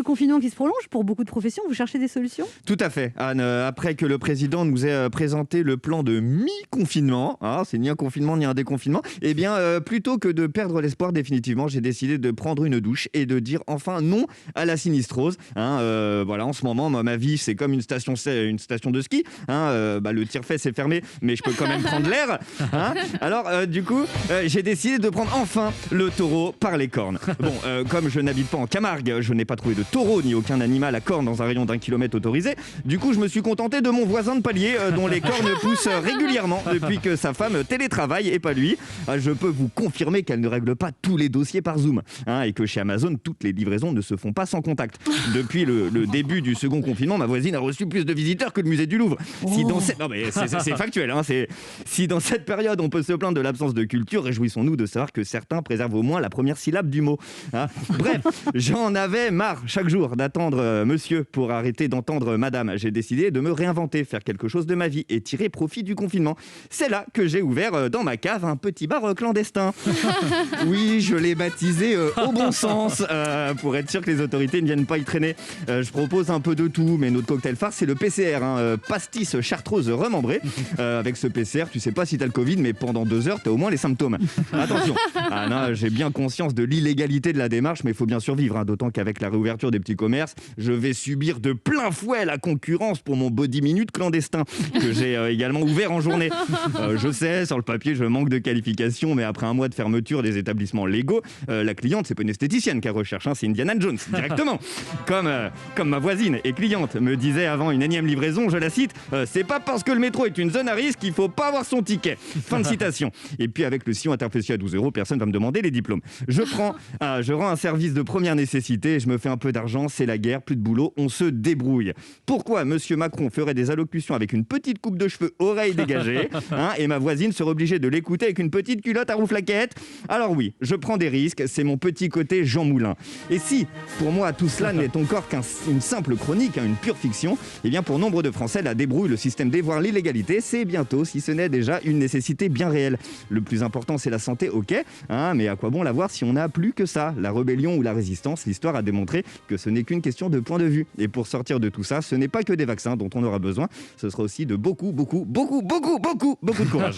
confinement qui se prolonge pour beaucoup de professions. Vous cherchez des solutions ? Tout à fait, Anne. Après que le président nous ait présenté le plan de mi-confinement, c'est ni un confinement ni un déconfinement, eh bien, plutôt que de perdre l'espoir définitivement, j'ai décidé de prendre une douche et de dire enfin non à la sinistrose. Voilà, en ce moment, ma vie, c'est comme une station de ski. Le tire-fesse est fermé, mais je peux quand même prendre l'air. Alors, du coup, j'ai décidé de prendre enfin le taureau par les cornes. Bon, comme je n'habite pas en Camargue, je n'ai pas trouvé de taureau ni aucun animal à cornes dans un rayon d'1 kilomètre autorisé. Du coup, je me suis contenté de mon voisin de palier, dont les cornes poussent régulièrement depuis que sa femme télétravaille et pas lui. Je peux vous confirmer qu'elle ne règle pas tous les dossiers par Zoom, et que chez Amazon, toutes les livraisons ne se font pas sans contact. Depuis le début du second confinement, ma voisine a reçu plus de visiteurs que le musée du Louvre. Si dans cette... Non mais c'est factuel, si dans cette période on peut se plaindre de l'absence de culture, réjouissons-nous de savoir que certains préservent au moins la première syllabe du mot. Bref, j'en avais marre chaque jour d'attendre monsieur pour arrêter d'entendre madame. J'ai décidé de me réinventer, faire quelque chose de ma vie et tirer profit du confinement. C'est là que j'ai ouvert dans ma cave un petit bar clandestin. Oui, je l'ai baptisé au bon sens, pour être sûr que les autorités ne viennent pas y traîner. Je propose un peu de tout, mais notre cocktail phare, c'est le PCR, pastis chartreuse remembrée. Avec ce PCR, tu sais pas si t'as le Covid, mais pendant 2 heures, t'as au moins les symptômes. Attention, non, j'ai bien conscience de l'illégalité de la démarche, mais il faut bien survivre, d'autant qu'avec la réouverture des petits commerces, je vais subir de plein fouet la concurrence pour mon body minute clandestin, que j'ai également ouvert en journée. Je sais, sur le papier, je manque de qualification, mais après un mois de fermeture des établissements légaux, la cliente, c'est pas une esthéticienne qu'elle recherche, c'est Indiana Jones, directement. Comme ma voisine et cliente me disait avant une énième livraison, je la cite, c'est pas parce que le métro est une zone à risque qu'il faut pas avoir son ticket. Fin de citation. Et puis avec le sillon interfécié à 12 €, personne va me demander les diplômes. Je rends un service de première nécessité, je me fais un peu d'argent, c'est la guerre, plus de boulot, on se débrouille. Pourquoi monsieur Macron ferait des allocutions avec une petite coupe de cheveux, oreilles dégagées, et ma voisine serait obligée de l'écouter avec une petite culotte à rouflaquette? Alors oui, je prends des risques, c'est mon petit côté Jean Moulin. Et si, pour moi, tout cela n'est encore qu'une simple chronique, une pure fiction, eh bien pour nombre de Français, la débrouille, le système dévoile l'illégalité, c'est bientôt, si ce n'est déjà, une nécessité bien réelle. Le plus important, c'est la santé, ok, mais à quoi bon l'avoir si on n'a plus que ça? La rébellion ou la résistance, l'histoire a démontré que ce n'est qu'une question de point de vue. Et pour sortir de tout ça, ce n'est pas que des vaccins dont on aura besoin, ce sera aussi de beaucoup de courage.